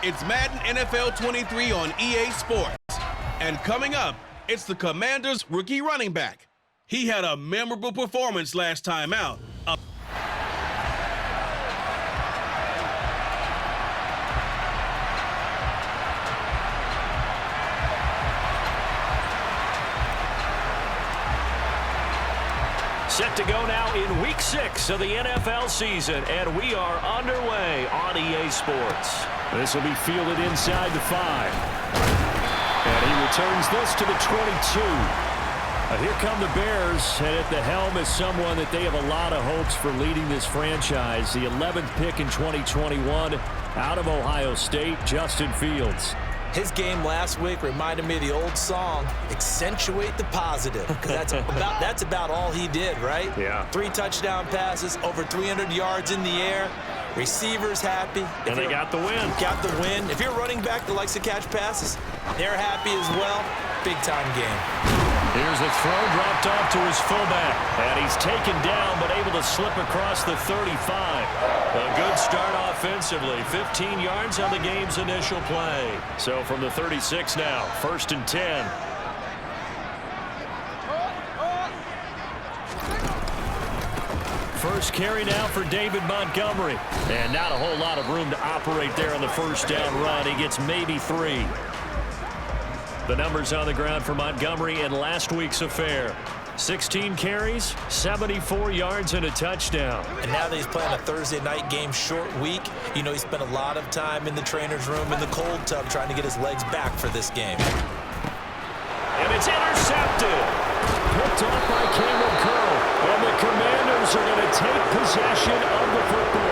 It's Madden NFL 23 on EA Sports. And coming up, it's the Commanders' rookie running back. He had a memorable performance last time out. Set to go now in Week 6 of the NFL season, and we are underway on EA Sports. This will be fielded inside the 5. And he returns this to the 22. Here come the Bears, and at the helm is someone that they have a lot of hopes for leading this franchise. The 11th pick in 2021 out of Ohio State, Justin Fields. His game last week reminded me of the old song, accentuate the positive, because that's about all he did, right? Yeah. 3 touchdown passes, over 300 yards in the air, receivers happy. And they got the win. Got the win. If you're running back that likes to catch passes, they're happy as well. Big-time game. Here's a throw dropped off to his fullback. And he's taken down, but able to slip across the 35. A good start offensively. 15 yards on the game's initial play. So from the 36 now, 1st and 10. First carry now for David Montgomery. And not a whole lot of room to operate there on the first down run. He gets maybe 3. The numbers on the ground for Montgomery in last week's affair. 16 carries, 74 yards, and a touchdown. And now that he's playing a Thursday night game, short week, you know he spent a lot of time in the trainer's room in the cold tub trying to get his legs back for this game. And it's intercepted. Picked off by Cameron Curl. And the Commanders are going to take possession of the football.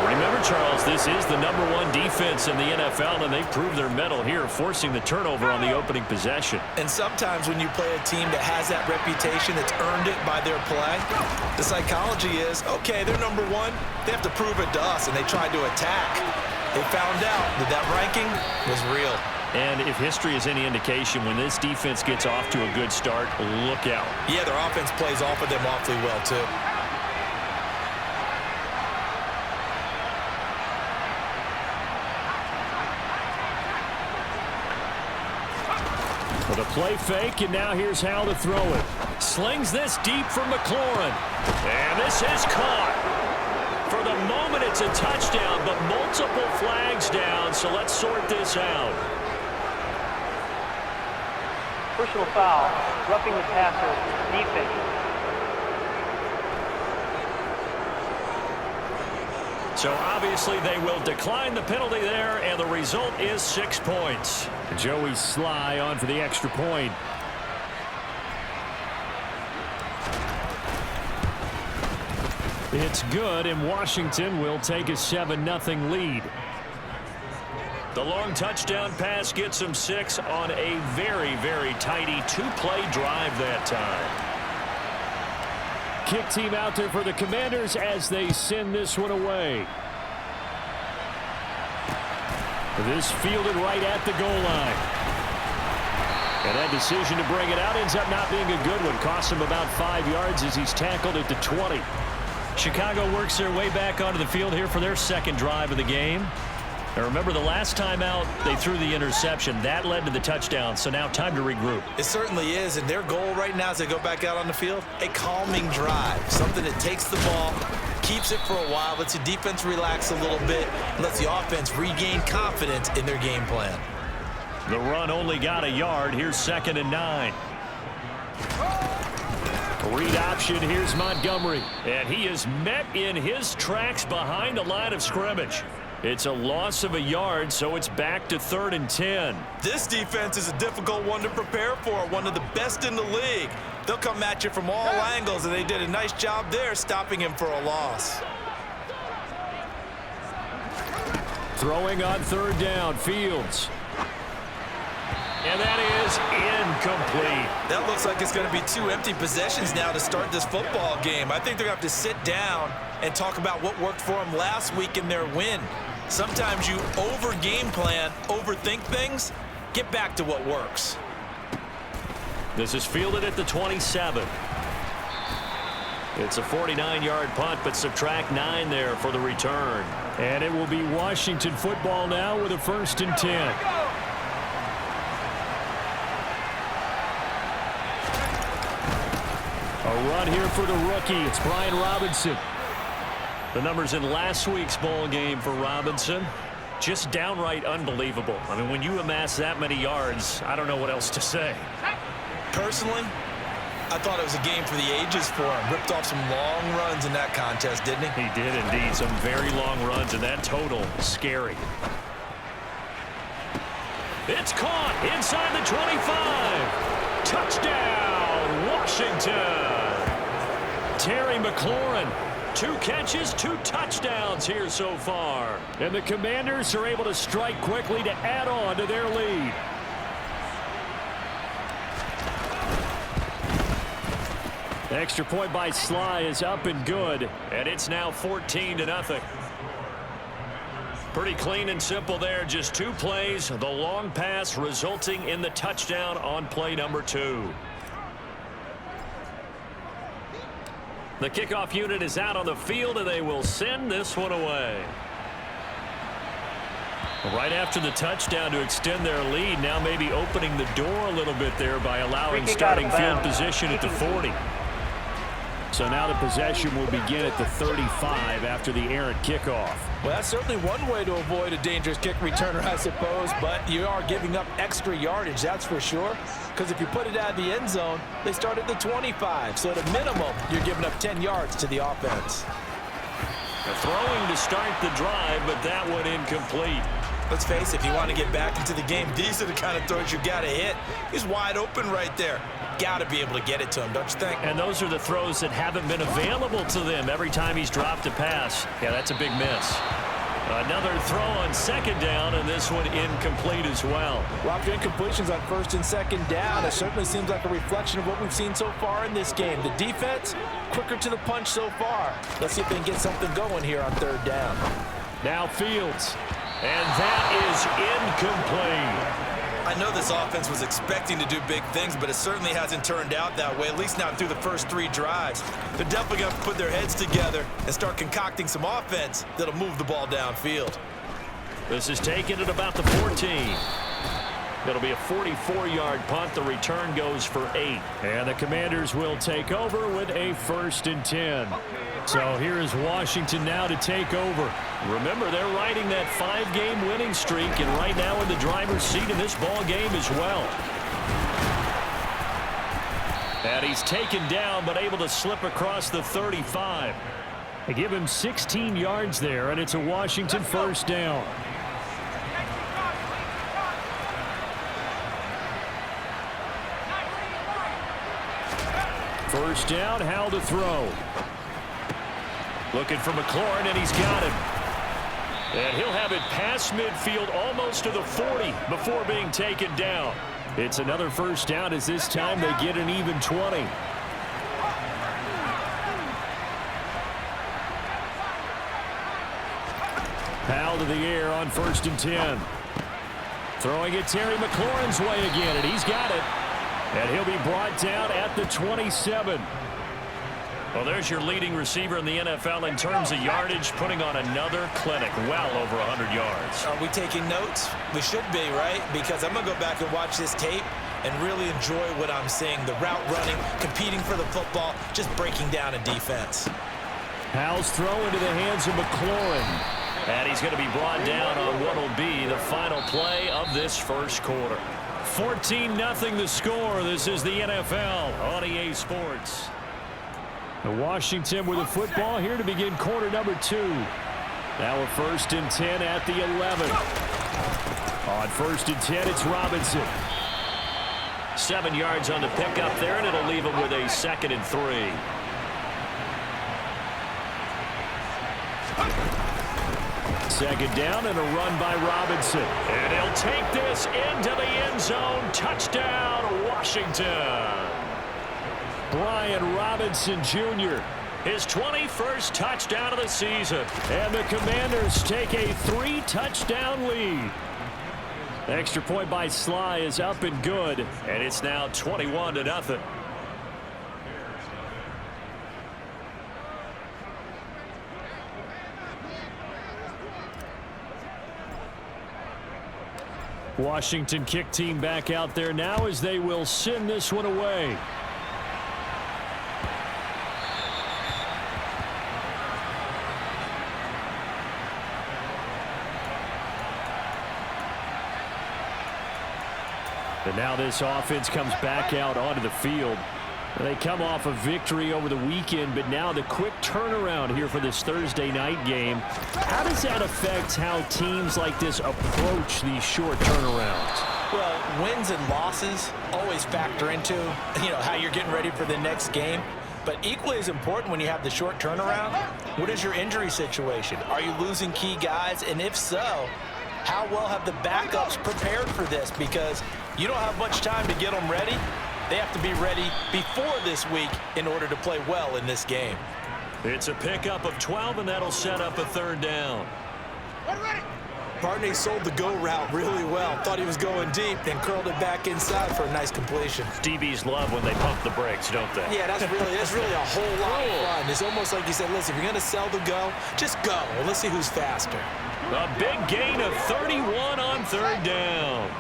Remember, Charles, this is the #1 defense in the NFL, and they proved their mettle here, forcing the turnover on the opening possession. And sometimes when you play a team that has that reputation, that's earned it by their play, the psychology is, okay, they're #1, they have to prove it to us, and they tried to attack. They found out that that ranking was real. And if history is any indication, when this defense gets off to a good start, look out. Yeah, their offense plays off of them awfully well, too. With a play fake, and now here's how to throw it. Slings this deep for McLaurin. And this is caught. For the moment, it's a touchdown, but multiple flags down, so let's sort this out. Personal foul, roughing the passer, defense. So obviously they will decline the penalty there, and the result is 6 points. Joey Sly on for the extra point. It's good, and Washington will take a 7-0 lead. The long touchdown pass gets them 6 on a very, very tidy 2-play drive that time. Kick team out there for the Commanders as they send this one away. This fielded right at the goal line. And that decision to bring it out ends up not being a good one. Costs him about 5 yards as he's tackled at the 20. Chicago works their way back onto the field here for their second drive of the game. Now remember, the last time out, they threw the interception. That led to the touchdown, so now time to regroup. It certainly is, and their goal right now as they go back out on the field, a calming drive, something that takes the ball, keeps it for a while, lets the defense relax a little bit, lets the offense regain confidence in their game plan. The run only got a yard. Here's 2nd and 9. Read option. Here's Montgomery, and he is met in his tracks behind the line of scrimmage. It's a loss of a yard, so it's back to 3rd and 10. This defense is a difficult one to prepare for, one of the best in the league. They'll come at you from all angles, and they did a nice job there stopping him for a loss. Throwing on 3rd down, Fields. And that is incomplete. That looks like it's going to be 2 empty possessions now to start this football game. I think they're going to have to sit down and talk about what worked for them last week in their win. Sometimes you over-game plan, overthink things. Get back to what works. This is fielded at the 27. It's a 49-yard punt, but subtract 9 there for the return. And it will be Washington football now with a 1st and 10. A run here for the rookie. It's Brian Robinson. The numbers in last week's ball game for Robinson, just downright unbelievable. I mean, when you amass that many yards, I don't know what else to say. Personally, I thought it was a game for the ages for him. Ripped off some long runs in that contest, didn't he? He did indeed. Some very long runs, and that total scary. It's caught inside the 25. Touchdown, Washington. Terry McLaurin, 2 catches, 2 touchdowns here so far. And the Commanders are able to strike quickly to add on to their lead. The extra point by Sly is up and good, and it's now 14-0. Pretty clean and simple there. Just 2 plays. The long pass resulting in the touchdown on play number 2. The kickoff unit is out on the field, and they will send this one away. Right after the touchdown to extend their lead, now maybe opening the door a little bit there by allowing starting field position at the 40. So now the possession will begin at the 35 after the errant kickoff. Well, that's certainly one way to avoid a dangerous kick returner, I suppose, but you are giving up extra yardage, that's for sure. Because if you put it out of the end zone, they start at the 25. So at a minimum, you're giving up 10 yards to the offense. Throwing to start the drive, but that one incomplete. Let's face it, if you want to get back into the game, these are the kind of throws you got to hit. He's wide open right there. Got to be able to get it to him, don't you think? And those are the throws that haven't been available to them every time he's dropped a pass. Yeah, that's a big miss. Another throw on 2nd down, and this one incomplete as well. Lots of incompletions on 1st and 2nd down. It certainly seems like a reflection of what we've seen so far in this game. The defense, quicker to the punch so far. Let's see if they can get something going here on 3rd down. Now Fields. And that is incomplete. I know this offense was expecting to do big things, but it certainly hasn't turned out that way, at least not through the first 3 drives. They're definitely going to put their heads together and start concocting some offense that'll move the ball downfield. This is taken at about the 14. It'll be a 44-yard punt. The return goes for 8. And the Commanders will take over with a 1st and 10. So here is Washington now to take over. Remember, they're riding that 5-game winning streak, and right now in the driver's seat in this ball game as well. And he's taken down, but able to slip across the 35. They give him 16 yards there, and it's a Washington 1st down. First down, Howell to throw. Looking for McLaurin, and he's got him. And he'll have it past midfield almost to the 40 before being taken down. It's another 1st down as this time they get an even 20. Howell to the air on 1st and 10. Throwing it Terry McLaurin's way again, and he's got it. And he'll be brought down at the 27. Well, there's your leading receiver in the NFL in terms of yardage, putting on another clinic, well over 100 yards. Are we taking notes? We should be, right? Because I'm going to go back and watch this tape and really enjoy what I'm seeing. The route running, competing for the football, just breaking down a defense. Howell's throw into the hands of McLaurin. And he's going to be brought down on what will be the final play of this 1st quarter. 14-0 the score. This is the NFL on EA Sports. Washington with the football here to begin quarter number 2. Now a 1st and 10 at the 11. On 1st and 10, it's Robinson. 7 yards on the pickup there, and it'll leave him with a 2nd and 3. Second down and a run by Robinson. And he'll take this into the end zone. Touchdown, Washington. Brian Robinson Jr., his 21st touchdown of the season. And the Commanders take a 3-touchdown lead. Extra point by Sly is up and good, and it's now 21-0. Washington kick team back out there now as they will send this one away. And now this offense comes back out onto the field. They come off a victory over the weekend, but now the quick turnaround here for this Thursday night game. How does that affect how teams like this approach these short turnarounds? Well, wins and losses always factor into, how you're getting ready for the next game. But equally as important when you have the short turnaround, what is your injury situation? Are you losing key guys? And if so, how well have the backups prepared for this? Because you don't have much time to get them ready. They have to be ready before this week in order to play well in this game. It's a pickup of 12, and that'll set up a third down. Barney sold the go route really well. Thought he was going deep, then curled it back inside for a nice completion. DBs love when they pump the brakes, don't they? Yeah, that's really a whole lot of fun. It's almost like you said, listen, if you're going to sell the go, just go. And let's see who's faster. A big gain of 31 on third down.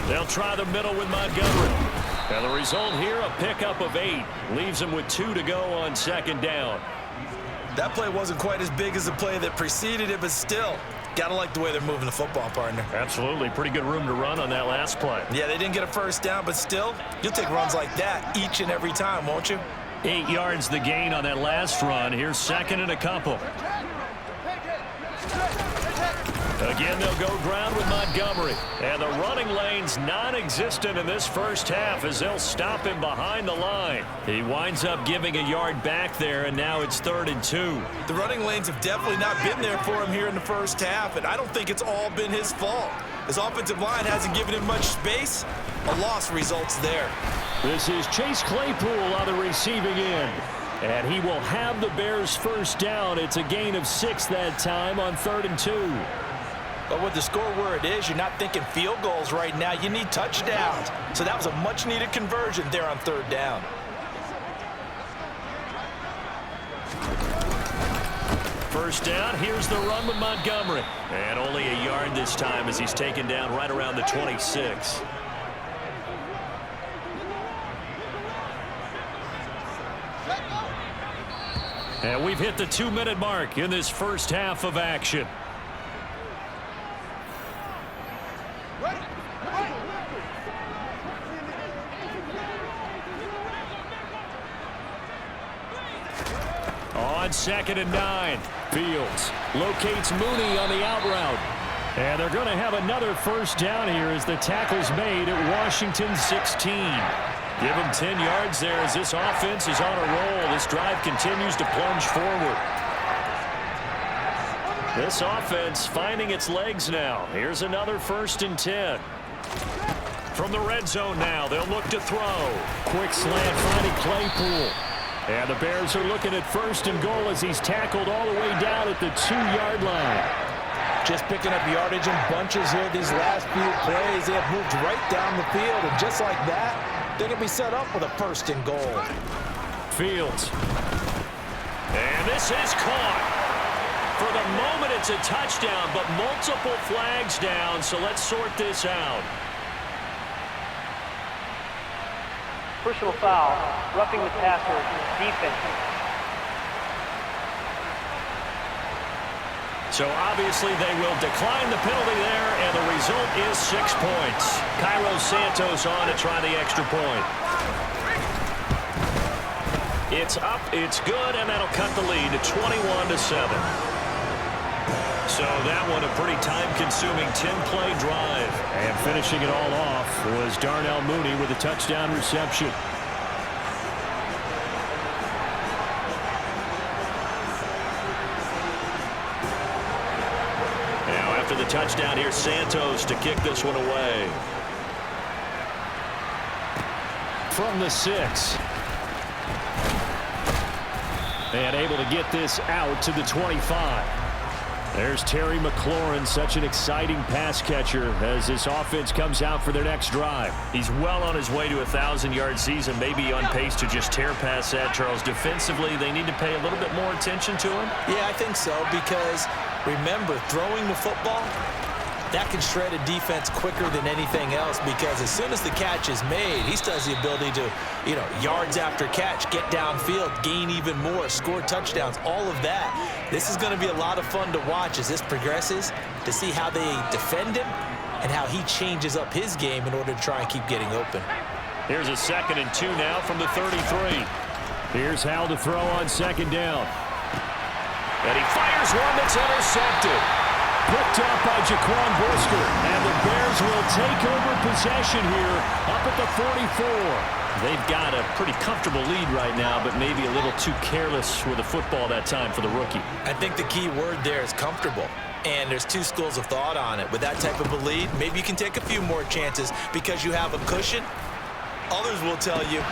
They'll try the middle with Montgomery. And the result here, a pickup of 8. Leaves them with 2 to go on second down. That play wasn't quite as big as the play that preceded it, but still, gotta like the way they're moving the football, partner. Absolutely. Pretty good room to run on that last play. Yeah, they didn't get a first down, but still, you'll take runs like that each and every time, won't you? 8 yards the gain on that last run. Here's second and a couple. Again, they'll go ground with Montgomery. And the running lane's non-existent in this first half as they'll stop him behind the line. He winds up giving a yard back there, and now it's 3rd and 2. The running lanes have definitely not been there for him here in the first half, and I don't think it's all been his fault. His offensive line hasn't given him much space. A loss results there. This is Chase Claypool on the receiving end. And he will have the Bears first down. It's a gain of 6 that time on 3rd and 2. But with the score where it is, you're not thinking field goals right now. You need touchdowns. So that was a much-needed conversion there on 3rd down. First down, here's the run with Montgomery. And only a yard this time as he's taken down right around the 26. And we've hit the 2-minute mark in this first half of action. On 2nd and 9, Fields locates Mooney on the out route. And they're going to have another first down here as the tackle's made at Washington 16. Give him 10 yards there as this offense is on a roll. This drive continues to plunge forward. This offense finding its legs now. Here's another 1st and 10. From the red zone now, they'll look to throw. Quick slant finding Claypool. And the Bears are looking at 1st and goal as he's tackled all the way down at the 2-yard line. Just picking up yardage in bunches here these last few plays. They have moved right down the field, and just like that, they're going to be set up with a 1st and goal. Fields. And this is caught. For the moment, it's a touchdown, but multiple flags down, so let's sort this out. Personal foul, roughing the passer, defense. So obviously they will decline the penalty there, and the result is 6 points. Cairo Santos on to try the extra point. It's up, it's good, and that'll cut the lead to 21-7. So that one a pretty time-consuming 10-play drive. And finishing it all off was Darnell Mooney with a touchdown reception. Now after the touchdown, here's Santos to kick this one away. From the 6. And able to get this out to the 25. There's Terry McLaurin, such an exciting pass catcher as this offense comes out for their next drive. He's well on his way to a 1,000-yard season, maybe on pace to just tear past that, Charles. Defensively, they need to pay a little bit more attention to him. Yeah, I think so, because remember, throwing the football, that can shred a defense quicker than anything else, because as soon as the catch is made, he still has the ability to, yards after catch, get downfield, gain even more, score touchdowns, all of that. This is going to be a lot of fun to watch as this progresses, to see how they defend him and how he changes up his game in order to try and keep getting open. Here's a 2nd and 2 now from the 33. Here's Howell to throw on 2nd down. And he fires one that's intercepted. Picked up by Jaquan Brisker, and the Bears will take over possession here up at the 44. They've got a pretty comfortable lead right now, but maybe a little too careless with the football that time for the rookie. I think the key word there is comfortable. And there's two schools of thought on it. With that type of a lead, maybe you can take a few more chances because you have a cushion. Others will tell you,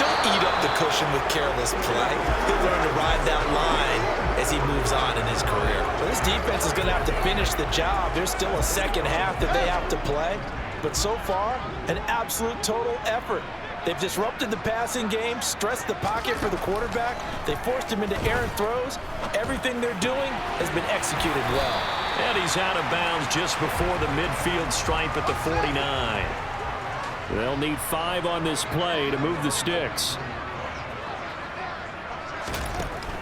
don't eat up the cushion with careless play. He'll learn to ride that line as he moves on in his career. So this defense is going to have to finish the job. There's still a second half that they have to play. But so far, an absolute total effort. They've disrupted the passing game, stressed the pocket for the quarterback. They forced him into errant throws. Everything they're doing has been executed well. And he's out of bounds just before the midfield stripe at the 49. They'll need 5 on this play to move the sticks.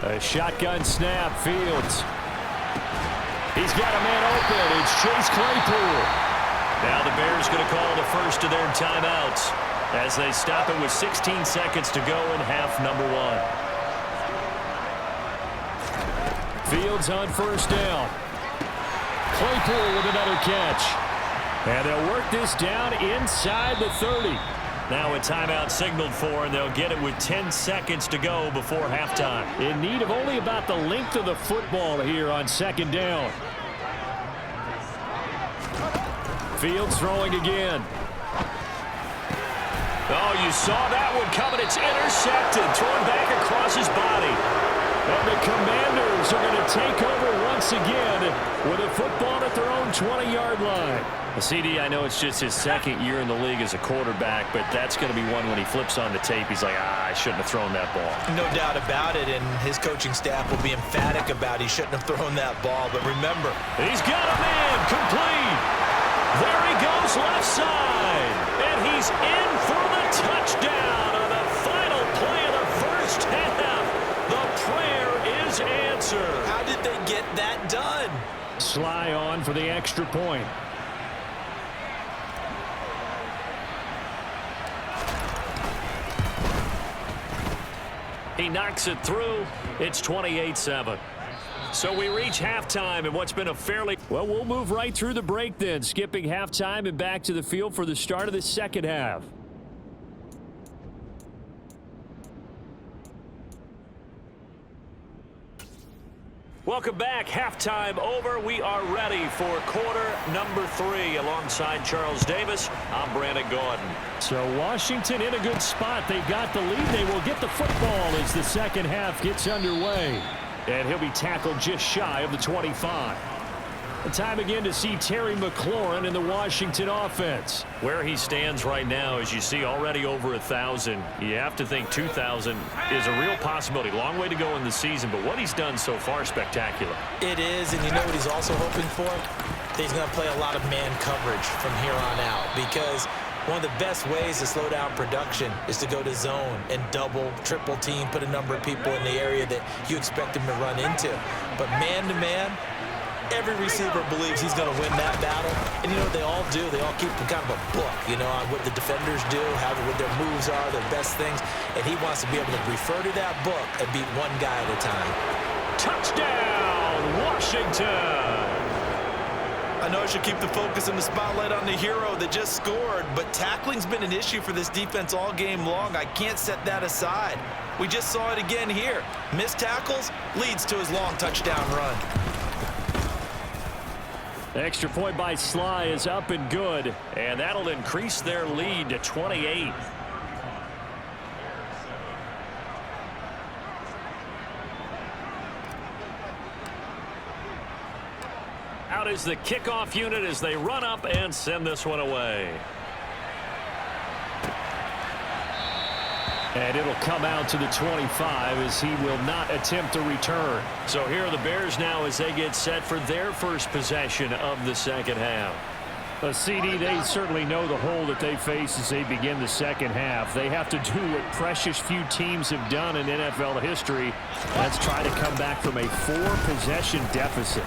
A shotgun snap, Fields. He's got a man open. It's Chase Claypool. Now the Bears going to call the first of their timeouts as they stop it with 16 seconds to go in half number 1. Fields on 1st down. Claypool with another catch. And they'll work this down inside the 30. Now a timeout signaled for, and they'll get it with 10 seconds to go before halftime. In need of only about the length of the football here on 2nd down. Fields throwing again. Oh, you saw that one coming. It's intercepted. Thrown back across his body. And the Commanders are going to take over once again with a football at their own 20-yard line. CD, I know it's just his 2nd year in the league as a quarterback, but that's going to be one when he flips on the tape. He's like, I shouldn't have thrown that ball. No doubt about it, and his coaching staff will be emphatic about he shouldn't have thrown that ball. But remember, he's got a man complete. There he goes left side, and he's in for the touchdown on the final play of the first half. The prayer is answered. How did they get that done? Sly on for the extra point. He knocks it through. It's 28-7. So we reach halftime and what's been a fairly... Well, we'll move right through the break then, skipping halftime and back to the field for the start of the second half. Welcome back. Halftime over. We are ready for quarter number 3. Alongside Charles Davis, I'm Brandon Gordon. So Washington in a good spot. They've got the lead. They will get the football as the second half gets underway. And he'll be tackled just shy of the 25. The time again to see Terry McLaurin in the Washington offense. Where he stands right now, as you see, already over 1,000. You have to think 2,000 is a real possibility. Long way to go in the season, but what he's done so far, spectacular. It is, and you know what he's also hoping for? He's going to play a lot of man coverage from here on out, because one of the best ways to slow down production is to go to zone and double, triple team, put a number of people in the area that you expect him to run into. But man-to-man, every receiver believes he's going to win that battle. And you know what they all do? They all keep kind of a book, on what the defenders do, what their moves are, their best things. And he wants to be able to refer to that book and beat one guy at a time. Touchdown, Washington! I know I should keep the focus and the spotlight on the hero that just scored, but tackling's been an issue for this defense all game long. I can't set that aside. We just saw it again here. Missed tackles leads to his long touchdown run. The extra point by Sly is up and good, and that'll increase their lead to 28. out is the kickoff unit as they run up and send this one away. And it'll come out to the 25 as he will not attempt a return. So here are the Bears now as they get set for their first possession of the second half. CD, they certainly know the hole that they face as they begin the second half. They have to do what precious few teams have done in NFL history. Let's try to come back from a 4-possession deficit.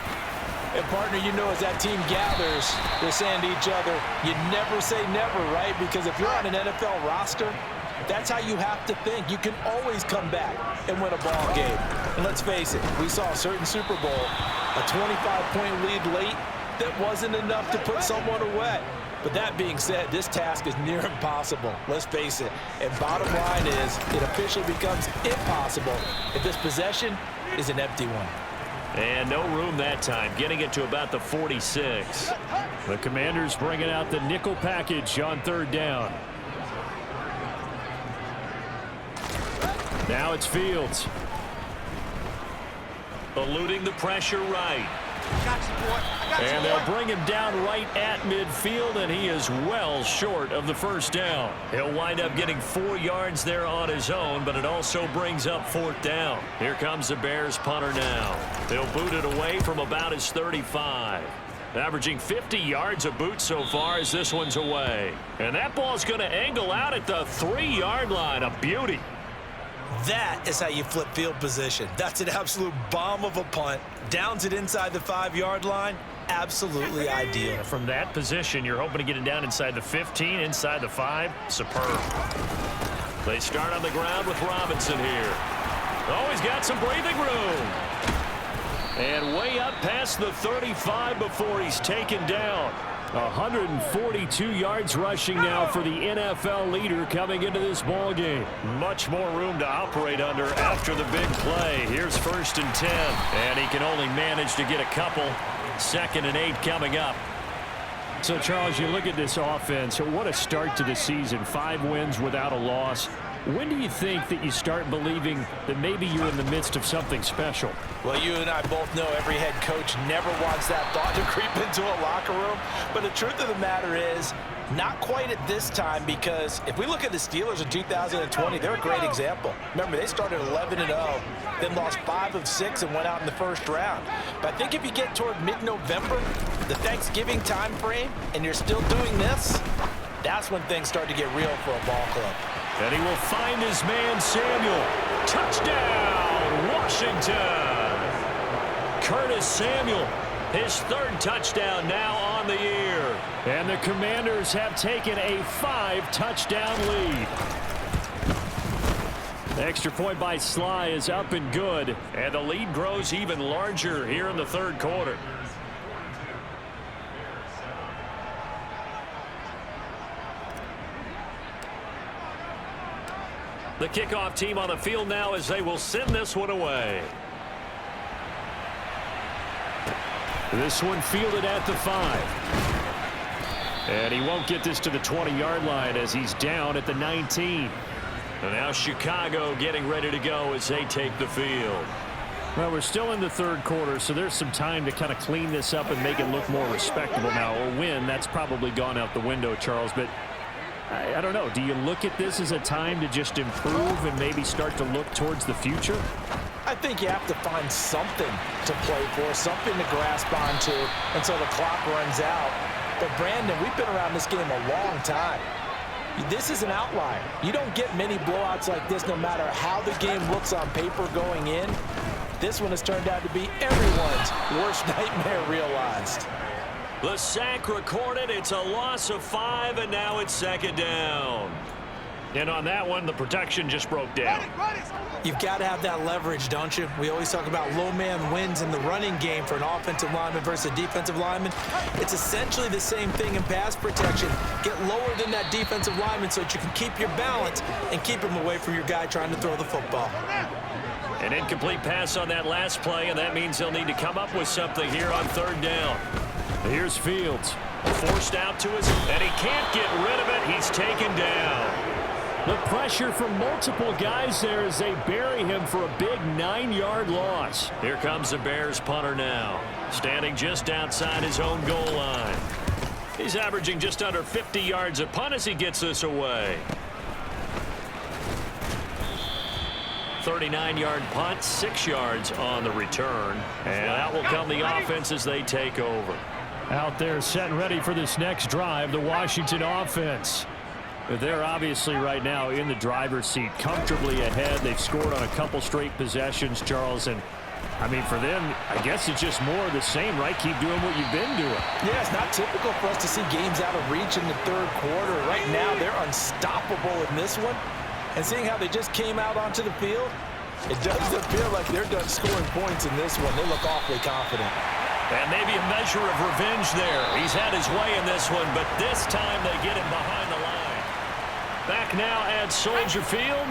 And, partner, you know, as that team gathers, they're saying to each other, you never say never, right? Because if you're on an NFL roster, that's how you have to think. You can always come back and win a ball game. And let's face it, we saw a certain Super Bowl, a 25-point lead late that wasn't enough to put someone away. But that being said, this task is near impossible. Let's face it. And bottom line is, it officially becomes impossible if this possession is an empty one. And no room that time, getting it to about the 46. The Commanders bringing out the nickel package on third down. Now it's Fields. Eluding the pressure right. And they'll bring him down right at midfield, and he is well short of the first down. He'll wind up getting 4 yards there on his own, but it also brings up fourth down. Here comes the Bears punter now. They'll boot it away from about his 35. Averaging 50 yards a boot so far as this one's away. And that ball's going to angle out at the 3-yard line. A beauty. That is how you flip field position. That's an absolute bomb of a punt. Downs it inside the 5-yard line. Absolutely ideal. From that position, you're hoping to get it down inside the 15, inside the 5. Superb. They start on the ground with Robinson here. Oh, he's got some breathing room. And way up past the 35 before he's taken down. 142 yards rushing now for the NFL leader coming into this ball game. Much more room to operate under after the big play. Here's 1st and 10. And he can only manage to get a couple. 2nd and 8 coming up. So, Charles, you look at this offense. What a start to the season. 5 wins without a loss. When do you think that you start believing that maybe you're in the midst of something special? Well, you and I both know every head coach never wants that thought to creep into a locker room. But the truth of the matter is, not quite at this time, because if we look at the Steelers in 2020, they're a great example. Remember, they started 11-0, then lost 5 of 6 and went out in the first round. But I think if you get toward mid-November, the Thanksgiving time frame, and you're still doing this, that's when things start to get real for a ball club. And he will find his man, Samuel. Touchdown, Washington. Curtis Samuel, his 3rd touchdown now on the year. And the Commanders have taken a 5-touchdown lead. The extra point by Sly is up and good. And the lead grows even larger here in the 3rd quarter. The kickoff team on the field now as they will send this one away. This one fielded at the 5. And he won't get this to the 20-yard line as he's down at the 19. And now Chicago getting ready to go as they take the field. Well, we're still in the 3rd quarter, so there's some time to kind of clean this up and make it look more respectable now. A win, that's probably gone out the window, Charles, but I don't know. Do you look at this as a time to just improve and maybe start to look towards the future? I think you have to find something to play for, something to grasp onto until the clock runs out. But, Brandon, we've been around this game a long time. This is an outlier. You don't get many blowouts like this no matter how the game looks on paper going in. This one has turned out to be everyone's worst nightmare realized. The sack recorded. It's a loss of 5, and now it's 2nd down. And on that one, the protection just broke down. You've got to have that leverage, don't you? We always talk about low man wins in the running game for an offensive lineman versus a defensive lineman. It's essentially the same thing in pass protection. Get lower than that defensive lineman so that you can keep your balance and keep him away from your guy trying to throw the football. An incomplete pass on that last play, and that means they'll need to come up with something here on 3rd down. Here's Fields. Forced out to his, and he can't get rid of it. He's taken down. The pressure from multiple guys there as they bury him for a big 9-yard loss. Here comes the Bears punter now. standing just outside his own goal line. He's averaging just under 50 yards a punt as he gets this away. 39-yard punt, 6 yards on the return. And out will come the offense as they take over. Out there set and ready for this next drive, the Washington offense. They're obviously right now in the driver's seat, comfortably ahead. They've scored on a couple straight possessions, Charles. And, I mean, for them, I guess it's just more of the same, right? Keep doing what you've been doing. Yeah, it's not typical for us to see games out of reach in the third quarter. Right now, they're unstoppable in this one. And seeing how they just came out onto the field, it does appear like they're done scoring points in this one. They look awfully confident. And maybe a measure of revenge there. He's had his way in this one, but this time they get him behind the line. Back now at Soldier Field.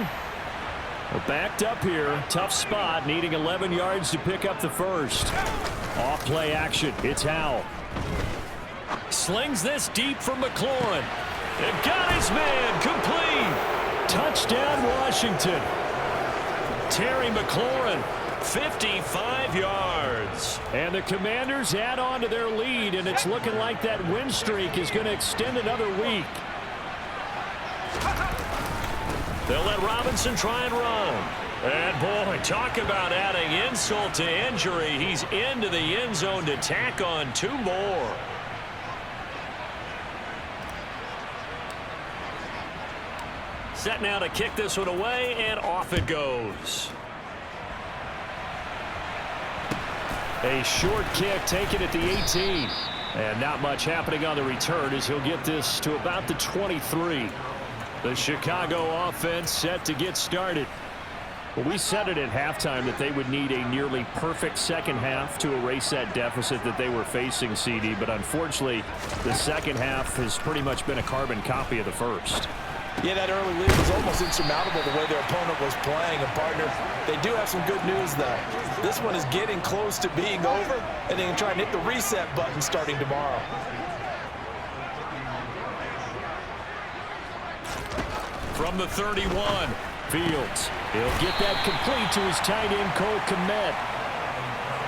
We're backed up here. Tough spot, needing 11 yards to pick up the first. Off play action. It's Howell. Slings this deep from McLaurin. And got his man complete. Touchdown, Washington. Terry McLaurin, 55 yards. And the Commanders add on to their lead, and it's looking like that win streak is going to extend another week. They'll let Robinson try and run. And, boy, talk about adding insult to injury. He's into the end zone to tack on 2 more. Set now to kick this one away, and off it goes. A short kick taken at the 18. And not much happening on the return as he'll get this to about the 23. The Chicago offense set to get started. Well, we said it at halftime that they would need a nearly perfect second half to erase that deficit that they were facing, CD. But unfortunately, the second half has pretty much been a carbon copy of the first. Yeah, that early lead was almost insurmountable the way their opponent was playing. And, partner, they do have some good news, though. This one is getting close to being over, and they can try and hit the reset button starting tomorrow. From the 31, Fields. He'll get that complete to his tight end, Cole Kmet.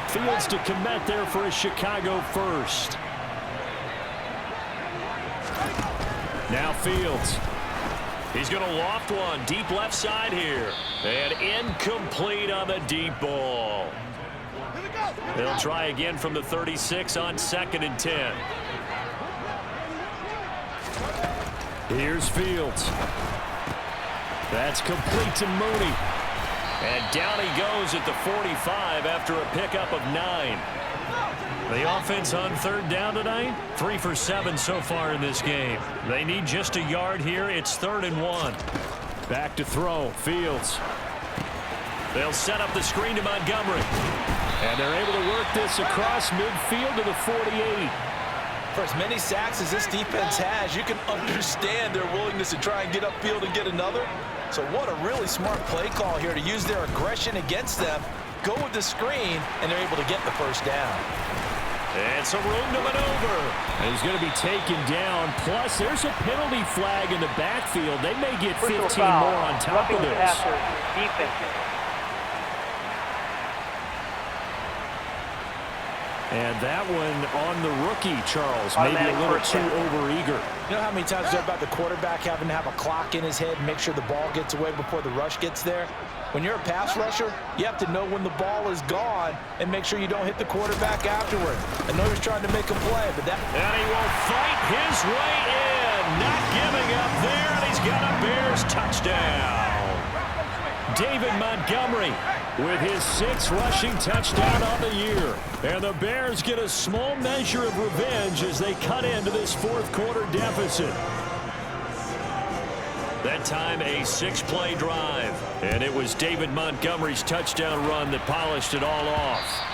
Fields to Kmet there for a Chicago first. Now Fields. He's going to loft one deep left side here. And incomplete on the deep ball. They'll try again from the 36 on 2nd and 10. Here's Fields. That's complete to Mooney. And down he goes at the 45 after a pickup of 9. The offense on 3rd down tonight, 3 for 7 so far in this game. They need just a yard here. It's 3rd and 1. Back to throw. Fields. They'll set up the screen to Montgomery. And they're able to work this across midfield to the 48. For as many sacks as this defense has, you can understand their willingness to try and get upfield and get another. So what a really smart play call here to use their aggression against them, go with the screen, and they're able to get the first down. And some room to maneuver. And he's going to be taken down. Plus, there's a penalty flag in the backfield. They may get 15 more on top of this. And that one on the rookie, Charles. Maybe a little too overeager. You know how many times they're about the quarterback having to have a clock in his head and make sure the ball gets away before the rush gets there? When you're a pass rusher, you have to know when the ball is gone and make sure you don't hit the quarterback afterward. I know he's trying to make a play, but that... And he will fight his way in. Not giving up there, and he's got a Bears touchdown. David Montgomery with his 6th rushing touchdown on the year. And the Bears get a small measure of revenge as they cut into this 4th quarter deficit. That time a 6-play drive. And it was David Montgomery's touchdown run that polished it all off.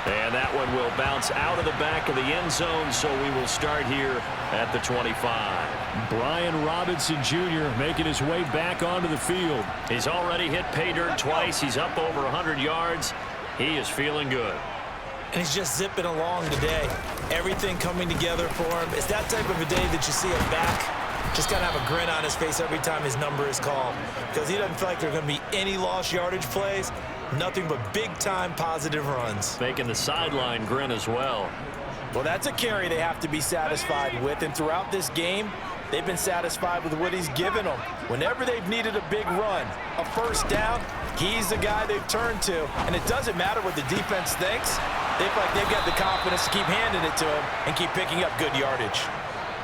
And that one will bounce out of the back of the end zone, so we will start here at the 25. Brian Robinson Jr. making his way back onto the field. He's already hit pay dirt twice. He's up over 100 yards. He is feeling good. And he's just zipping along today. Everything coming together for him. It's that type of a day that you see him back. Just got to have a grin on his face every time his number is called. Because he doesn't feel like there are going to be any lost yardage plays. Nothing but big-time positive runs. Making the sideline grin as well. Well, that's a carry they have to be satisfied with, and throughout this game, they've been satisfied with what he's given them. Whenever they've needed a big run, a first down, he's the guy they've turned to. And it doesn't matter what the defense thinks. They feel like they've got the confidence to keep handing it to him and keep picking up good yardage.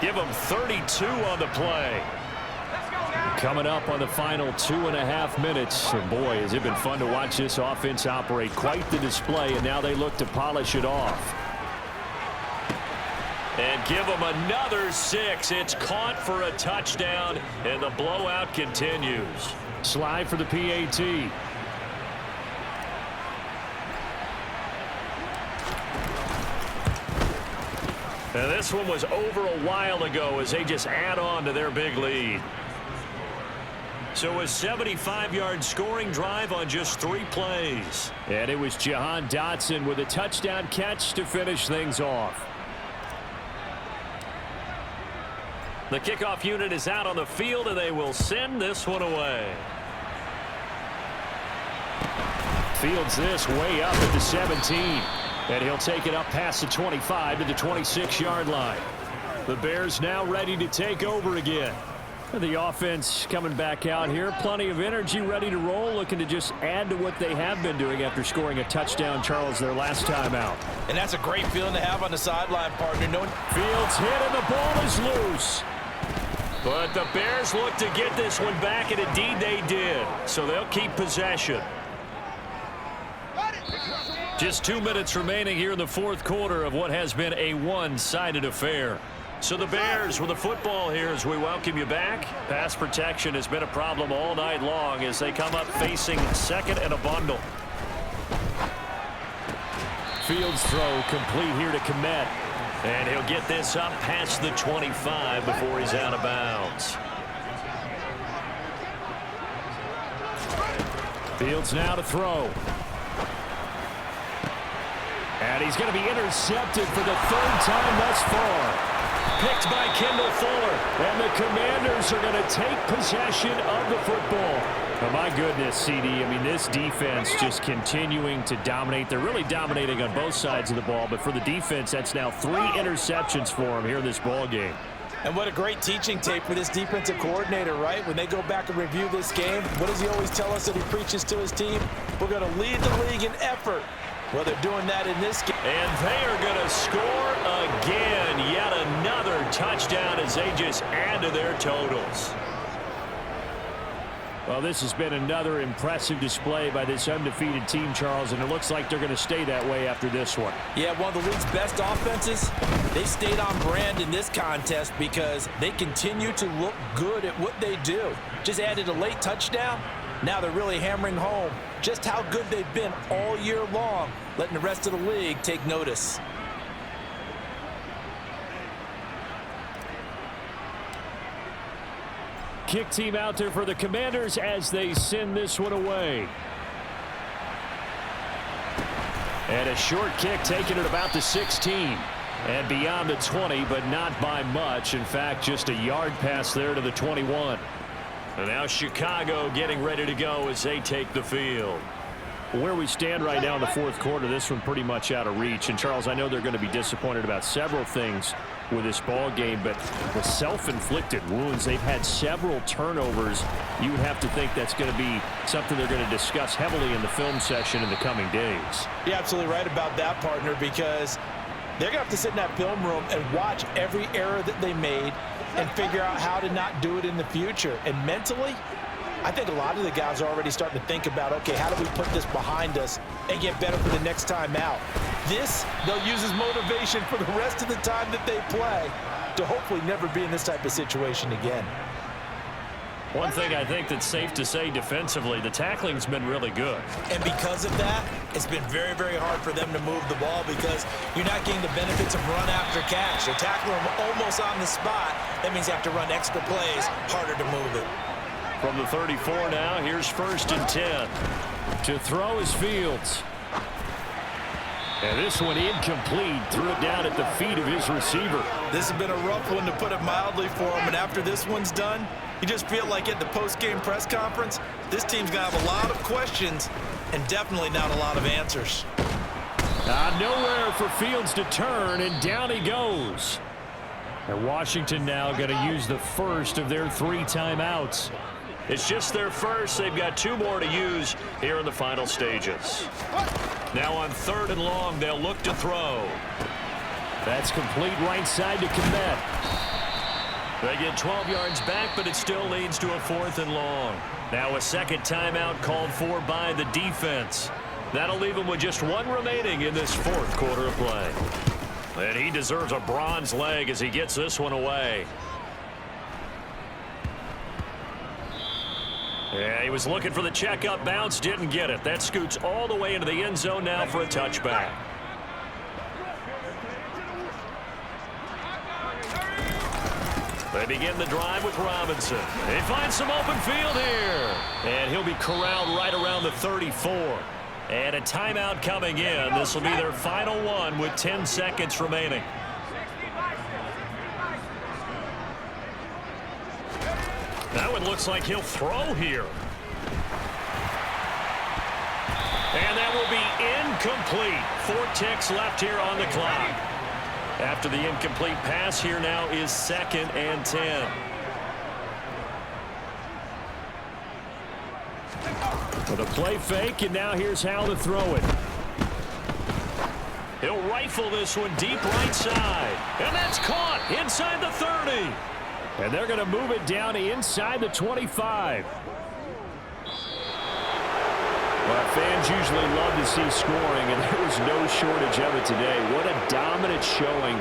Give him 32 on the play. Coming up on the final 2.5 minutes. And boy, has it been fun to watch this offense operate. Quite the display, and now they look to polish it off. And give them another 6. It's caught for a touchdown, and the blowout continues. Slide for the PAT. And this one was over a while ago as they just add on to their big lead. So a 75-yard scoring drive on just 3 plays. And it was Jahan Dotson with a touchdown catch to finish things off. The kickoff unit is out on the field, and they will send this one away. Fields this way up at the 17. And he'll take it up past the 25 to the 26-yard line. The Bears now ready to take over again. The offense coming back out here. Plenty of energy, ready to roll, looking to just add to what they have been doing after scoring a touchdown, Charles, their last time out. And that's a great feeling to have on the sideline, partner. Fields hit, and the ball is loose. But the Bears look to get this one back, and indeed they did. So they'll keep possession. Just 2 minutes remaining here in the fourth quarter of what has been a one-sided affair. So the Bears with the football here as we welcome you back. Pass protection has been a problem all night long as they come up facing second and a bundle. Fields throw complete here to Kmet. And he'll get this up past the 25 before he's out of bounds. Fields now to throw. And he's going to be intercepted for the 3rd time thus far. Picked by Kendall Fuller. And the Commanders are going to take possession of the football. Oh, my goodness, CD. I mean, this defense just continuing to dominate. They're really dominating on both sides of the ball. But for the defense, that's now 3 interceptions for them here in this ball game. And what a great teaching tape for this defensive coordinator, right? When they go back and review this game, what does he always tell us that he preaches to his team? We're going to lead the league in effort. Well, they're doing that in this game. And they are going to score again. Yet another touchdown as they just add to their totals. Well, this has been another impressive display by this undefeated team, Charles, and it looks like they're going to stay that way after this one. Yeah, one of the league's best offenses. They stayed on brand in this contest because they continue to look good at what they do. Just added a late touchdown. Now they're really hammering home just how good they've been all year long, letting the rest of the league take notice. Kick team out there for the Commanders as they send this one away. And a short kick taken at about the 16. And beyond the 20, but not by much. In fact, just a yard pass there to the 21. And now Chicago getting ready to go as they take the field. Where we stand right now in the fourth quarter, this one pretty much out of reach. And, Charles, I know they're going to be disappointed about several things with this ball game, but the self-inflicted wounds, they've had several turnovers. You would have to think that's going to be something they're going to discuss heavily in the film session in the coming days. You're absolutely right about that, partner, because they're going to have to sit in that film room and watch every error that they made and figure out how to not do it in the future. And mentally, I think a lot of the guys are already starting to think about, okay, how do we put this behind us and get better for the next time out? This, they'll use as motivation for the rest of the time that they play to hopefully never be in this type of situation again. One thing I think that's safe to say defensively, the tackling's been really good. And because of that, it's been very, very hard for them to move the ball because you're not getting the benefits of run after catch. They're tackling them almost on the spot. That means you have to run extra plays, harder to move it. From the 34 now, here's 1st and 10. To throw is Fields. And this one incomplete. Threw it down at the feet of his receiver. This has been a rough one, to put it mildly, for him. And after this one's done, you just feel like at the post-game press conference, this team's going to have a lot of questions and definitely not a lot of answers. Nowhere for Fields to turn, and down he goes. And Washington now going to use the first of their 3 timeouts. It's just their first. They've got 2 more to use here in the final stages. Now on 3rd and long, they'll look to throw. That's complete right side to Kmet. They get 12 yards back, but it still leads to a 4th and long. Now a second timeout called for by the defense. That'll leave them with just 1 remaining in this 4th quarter of play. And he deserves a bronze leg as he gets this one away. Yeah, he was looking for the checkup bounce, didn't get it. That scoots all the way into the end zone now for a touchback. They begin the drive with Robinson. They find some open field here. And he'll be corralled right around the 34. And a timeout coming in. This will be their final one with 10 seconds remaining. Now it looks like he'll throw here. And that will be incomplete. 4 ticks left here on the clock. After the incomplete pass, here now is 2nd and 10. With a play fake, and now here's how to throw it. He'll rifle this one deep right side. And that's caught inside the 30. And they're going to move it down inside the 25. Well, fans usually love to see scoring, and there was no shortage of it today. What a dominant showing